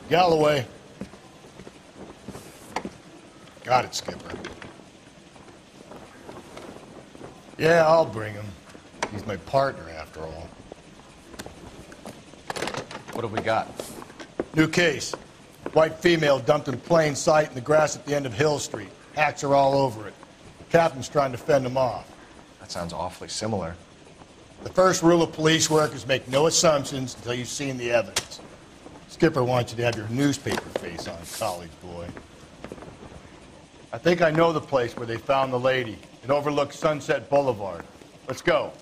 Galloway. Got it, Skipper. Yeah, I'll bring him. He's my partner, after all. What have we got? New case. White female dumped in plain sight in the grass at the end of Hill Street. Hacks are all over it. Captain's trying to fend them off. That sounds awfully similar. The first rule of police work is make no assumptions until you've seen the evidence. Skipper wants you to have your newspaper face on, college boy. I think I know the place where they found the lady. It overlooks Sunset Boulevard. Let's go.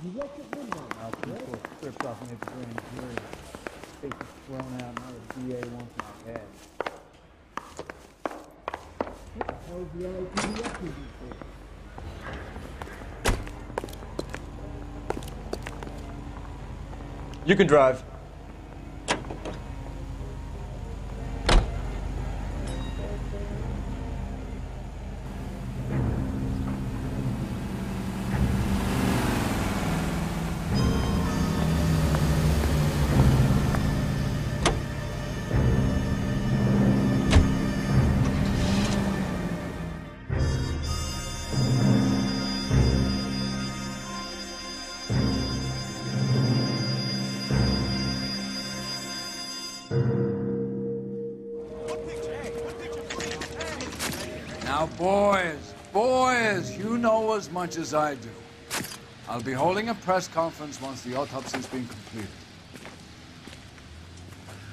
You left it midnight out there. People stripped off and hit the grand jury. Faces thrown out, now the DA wants my head. What the hell is the LAPD up to these days? You can drive. Now, boys, you know as much as I do. I'll be holding a press conference once the autopsy's been completed.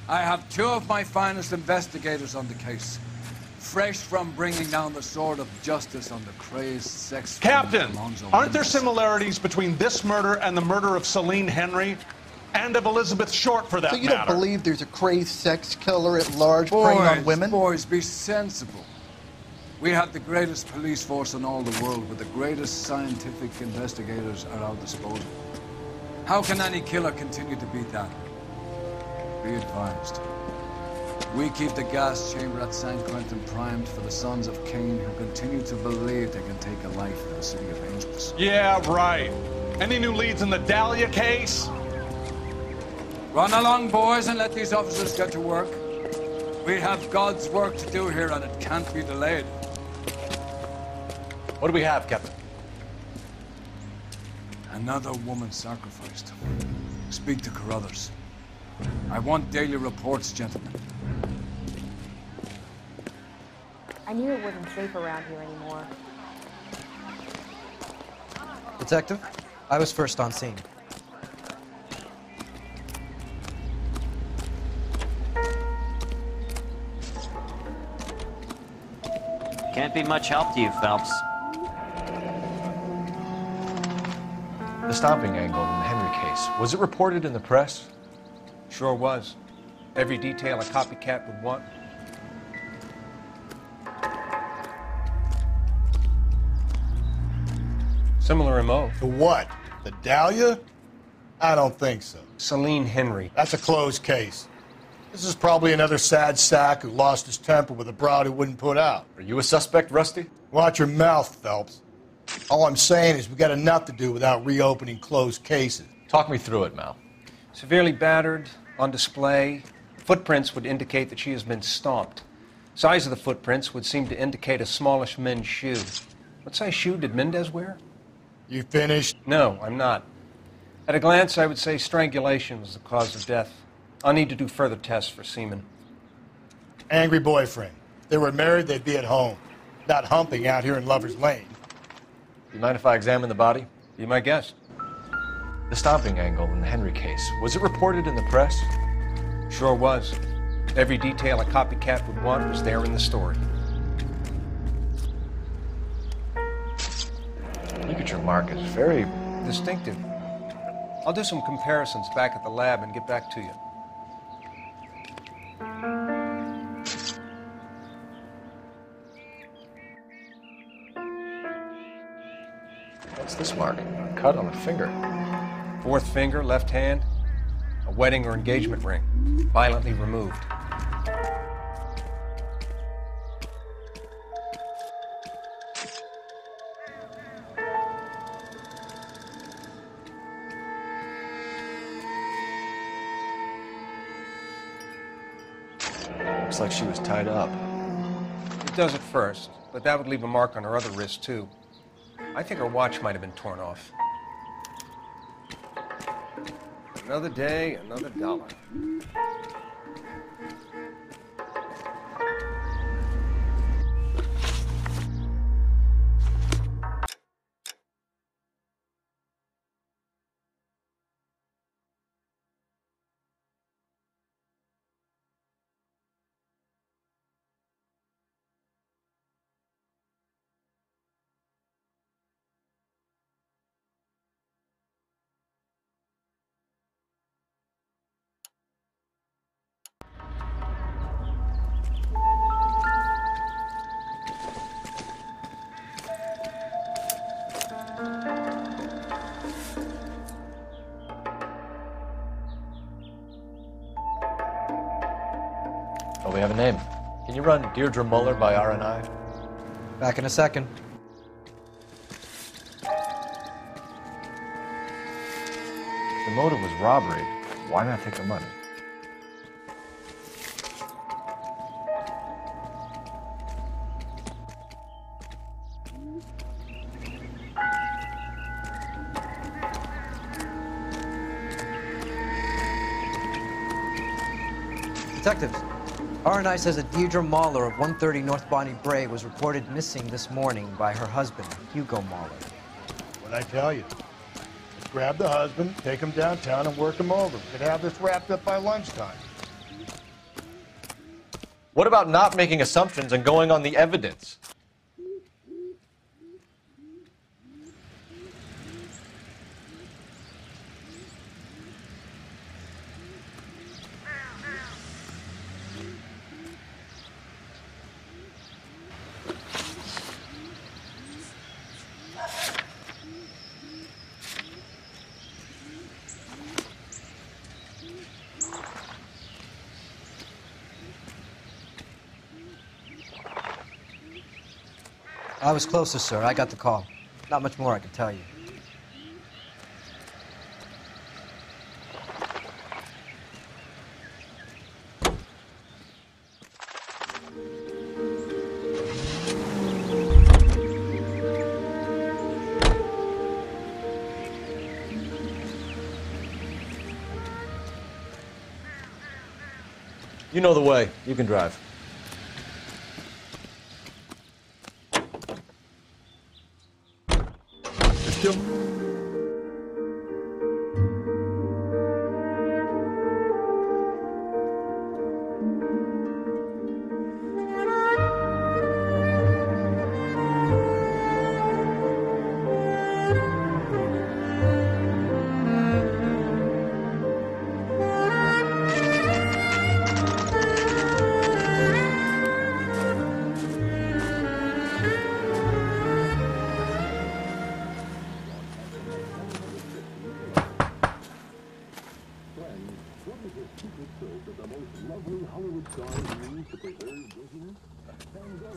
I have two of my finest investigators on the case, fresh from bringing down the sword of justice on the crazed sex... Captain, aren't there similarities between this murder and the murder of Celine Henry? And of Elizabeth Short, for that matter? So you don't believe there's a crazed sex killer at large preying on women? Boys, be sensible. We have the greatest police force in all the world, with the greatest scientific investigators at our disposal. How can any killer continue to beat that? Be advised. We keep the gas chamber at San Quentin primed for the sons of Cain who continue to believe they can take a life in the city of angels. Yeah, right. Any new leads in the Dahlia case? Run along, boys, and let these officers get to work. We have God's work to do here, and it can't be delayed. What do we have, Captain? Another woman sacrificed. Speak to Carruthers. I want daily reports, gentlemen. I knew it wasn't safe around here anymore. Detective, I was first on scene. Can't be much help to you, Phelps. The stomping angle in the Henry case, was it reported in the press? Sure was. Every detail a copycat would want. Similar MO. The what? The Dahlia? I don't think so. Celine Henry. That's a closed case. This is probably another sad sack who lost his temper with a broad who wouldn't put out. Are you a suspect, Rusty? Watch your mouth, Phelps. All I'm saying is we got enough to do without reopening closed cases. Talk me through it, Mal. Severely battered, on display. Footprints would indicate that she has been stomped. Size of the footprints would seem to indicate a smallish men's shoe. What size shoe did Mendez wear? You finished? No, I'm not. At a glance, I would say strangulation was the cause of death. I'll need to do further tests for semen. Angry boyfriend. If they were married, they'd be at home, not humping out here in Lover's Lane. Do you mind if I examine the body? Be my guest. The stomping angle in the Henry case, was it reported in the press? Sure was. Every detail a copycat would want was there in the story. Look at your mark, it's very distinctive. I'll do some comparisons back at the lab and get back to you. What's this mark? A cut on the finger. Fourth finger, left hand. A wedding or engagement ring. Violently removed. Looks like she was tied up. It does at first, but that would leave a mark on her other wrist, too. I think her watch might have been torn off. Another day, another dollar. Oh, we have a name. Can you run Deirdre Muller by RNI? Back in a second. The motive was robbery. Why not take the money? Detectives, RNI says that Deirdre Mahler of 130 North Bonnie Bray was reported missing this morning by her husband, Hugo Mahler. What'd I tell you? Let's grab the husband, take him downtown, and work him over. Could have this wrapped up by lunchtime. What about not making assumptions and going on the evidence? I was closer, sir. I got the call. Not much more I can tell you. You know the way. You can drive.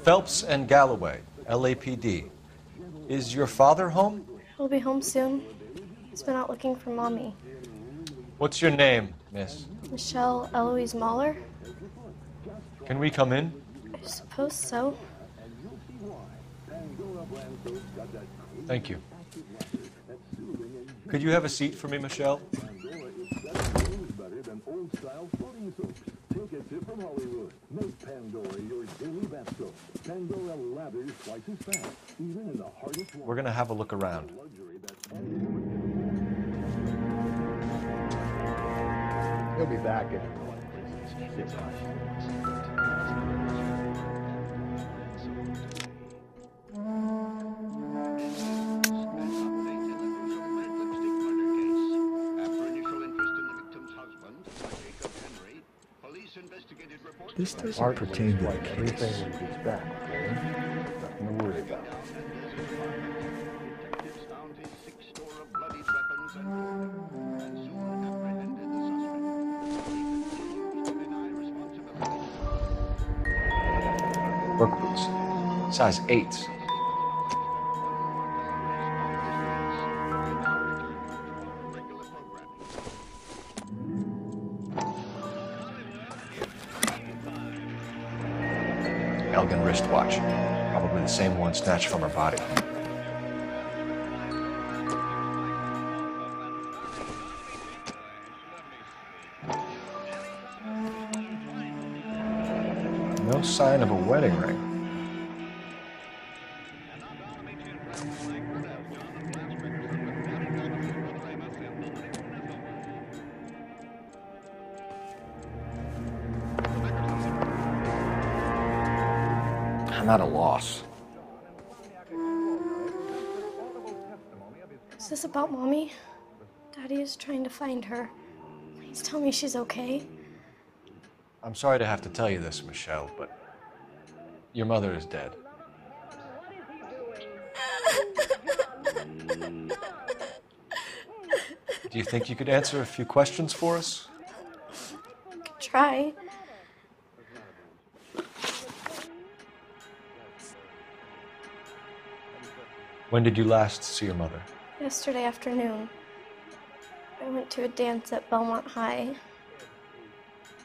Phelps and Galloway, LAPD. Is your father home? He'll be home soon. He's been out looking for Mommy. What's your name, miss? Michelle Eloise Mahler? Can we come in? I suppose so. Thank you. Could you have a seat for me, Michelle? We're going to have a look around. He'll be back in 6 This doesn't pertain to the case. back, okay? Nothing to worry about. Work boots. Size 8s. Elgin wristwatch. Probably the same one snatched from her body. No sign of a wedding ring. I'm at a loss. Is this about Mommy? Daddy is trying to find her. Please tell me she's okay. I'm sorry to have to tell you this, Michelle, but your mother is dead. Do you think you could answer a few questions for us? Could try. When did you last see your mother? Yesterday afternoon. I went to a dance at Belmont High.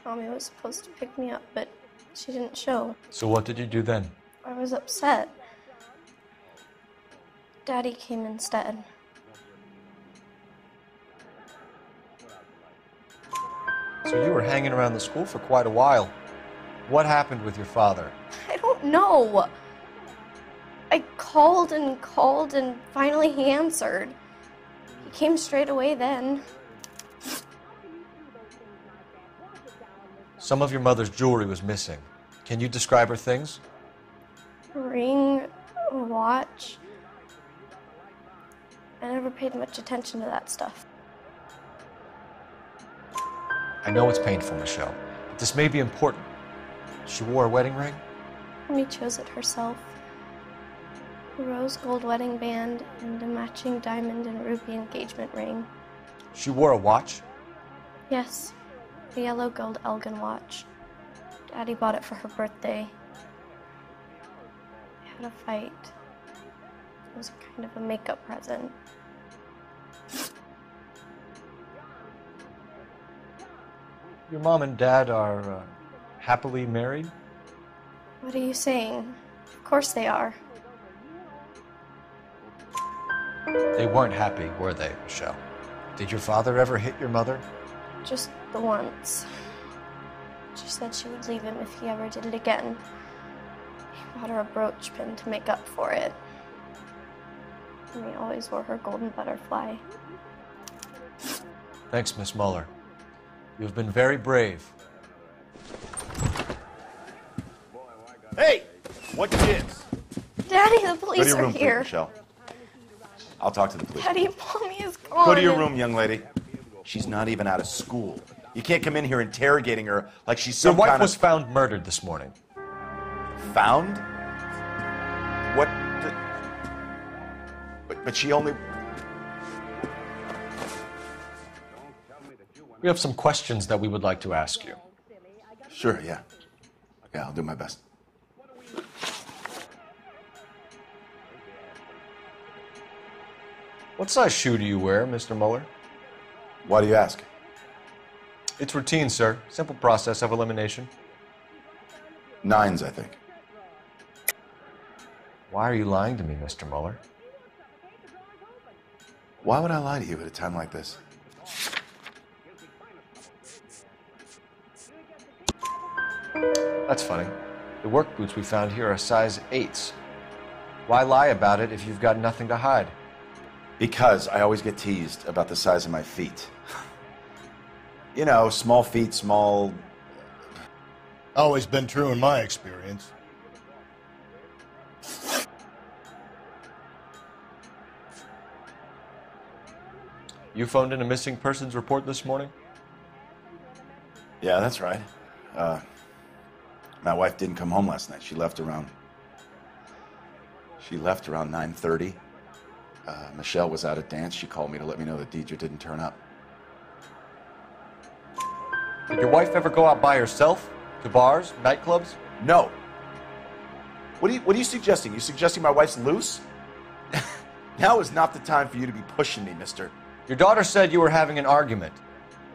Mommy was supposed to pick me up, but she didn't show. So what did you do then? I was upset. Daddy came instead. So you were hanging around the school for quite a while. What happened with your father? I don't know. I called and finally he answered. He came straight away then. Some of your mother's jewelry was missing. Can you describe her things? A ring, a watch. I never paid much attention to that stuff. I know it's painful, Michelle, but this may be important. She wore a wedding ring? Mommy chose it herself. A rose gold wedding band and a matching diamond and ruby engagement ring. She wore a watch? Yes, the yellow gold Elgin watch. Daddy bought it for her birthday. They had a fight. It was kind of a makeup present. Your mom and dad are happily married? What are you saying? Of course they are. They weren't happy, were they, Michelle? Did your father ever hit your mother? Just the once. She said she would leave him if he ever did it again. He bought her a brooch pin to make up for it. And he always wore her golden butterfly. Thanks, Miss Muller. You've been very brave. Hey! What gives? Daddy, the police Go to your are room, please, here. Michelle. I'll talk to the police. Daddy, Mommy is gone. Go to your room, young lady. She's not even out of school. You can't come in here interrogating her like she's some Your wife kind was found murdered this morning. Found? What the... But she only... We have some questions that we would like to ask you. Sure, yeah. Okay, I'll do my best. What size shoe do you wear, Mr. Muller? Why do you ask? It's routine, sir. Simple process of elimination. 9s, I think. Why are you lying to me, Mr. Muller? Why would I lie to you at a time like this? That's funny. The work boots we found here are size 8s. Why lie about it if you've got nothing to hide? Because I always get teased about the size of my feet. You know, small feet, small... Always been true in my experience. You phoned in a missing persons report this morning? Yeah, that's right. My wife didn't come home last night. She left around 9:30. Michelle was out at dance. She called me to let me know that Deidre didn't turn up. Did your wife ever go out by herself? To bars, nightclubs? No. What are you suggesting? You suggesting my wife's loose? Now is not the time for you to be pushing me, mister. Your daughter said you were having an argument.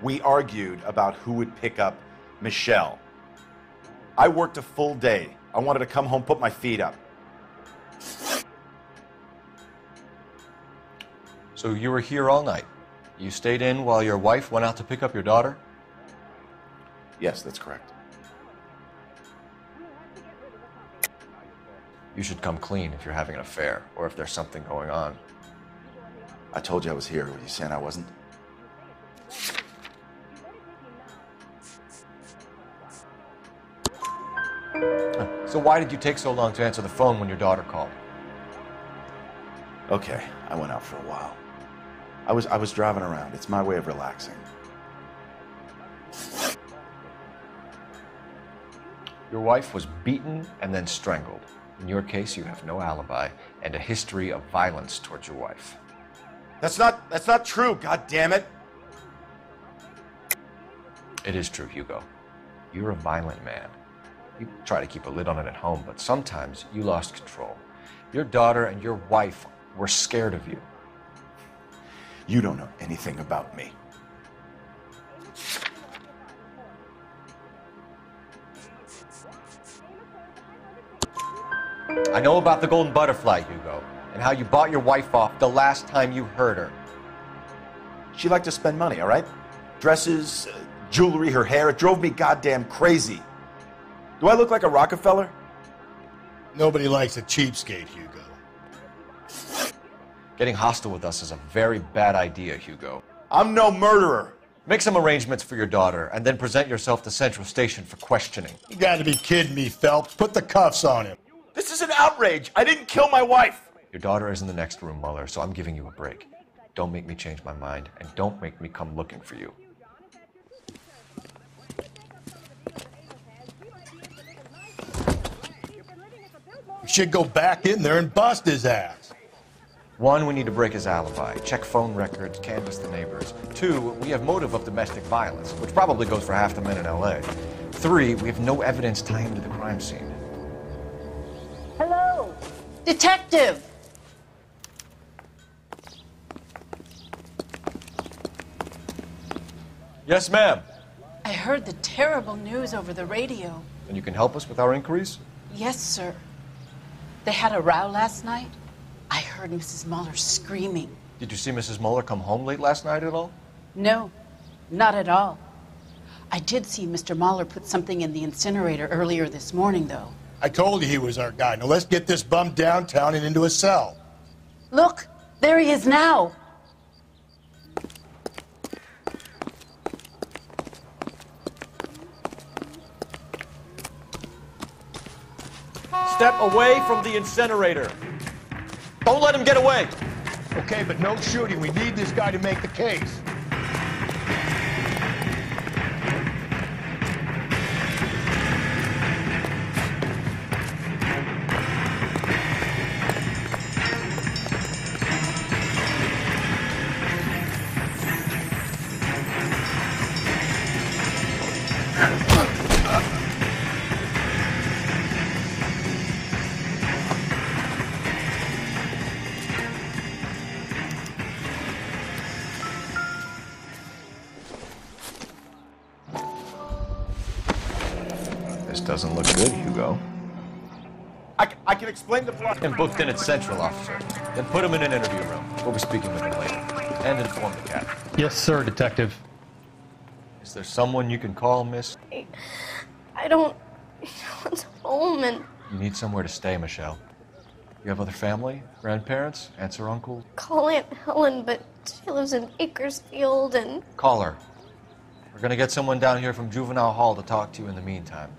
We argued about who would pick up Michelle. I worked a full day I wanted to come home, put my feet up. So you were here all night? You stayed in while your wife went out to pick up your daughter? Yes, that's correct. You should come clean if you're having an affair, or if there's something going on. I told you I was here. Were you saying I wasn't? So why did you take so long to answer the phone when your daughter called? Okay, I went out for a while. I was driving around. It's my way of relaxing. Your wife was beaten and then strangled. In your case, you have no alibi and a history of violence towards your wife. That's not true, God damn it. It is true, Hugo. You're a violent man. You try to keep a lid on it at home, but sometimes you lost control. Your daughter and your wife were scared of you. You don't know anything about me. I know about the golden butterfly, Hugo, and how you bought your wife off the last time you heard her. She liked to spend money, all right? Dresses, jewelry, her hair. It drove me goddamn crazy. Do I look like a Rockefeller? Nobody likes a cheapskate, Hugo. Getting hostile with us is a very bad idea, Hugo. I'm no murderer. Make some arrangements for your daughter, and then present yourself to Central Station for questioning. You gotta be kidding me, Phelps. Put the cuffs on him. This is an outrage. I didn't kill my wife. Your daughter is in the next room, Mueller, so I'm giving you a break. Don't make me change my mind, and don't make me come looking for you. We should go back in there and bust his ass. 1, we need to break his alibi, check phone records, canvass the neighbors. 2, we have motive of domestic violence, which probably goes for half the men in L.A. 3, we have no evidence tying him to the crime scene. Hello, detective. Yes, ma'am. I heard the terrible news over the radio. And you can help us with our inquiries? Yes, sir. They had a row last night. I heard Mrs. Mueller screaming. Did you see Mrs. Mueller come home late last night at all? No, not at all. I did see Mr. Mueller put something in the incinerator earlier this morning, though. I told you he was our guy. Now let's get this bum downtown and into a cell. Look, there he is now. Step away from the incinerator. Don't let him get away. Okay, but no shooting. We need this guy to make the case. This doesn't look good, Hugo. I can explain the plot. And booked in at Central, officer. Then put him in an interview room. We'll be speaking with him later. And inform the captain. Yes, sir, detective. Is there someone you can call, miss? I don't want home and You need somewhere to stay, Michelle. You have other family? Grandparents? Aunts or uncles? call Aunt Helen, but she lives in Bakersfield and Call her. We're gonna get someone down here from Juvenile Hall to talk to you in the meantime.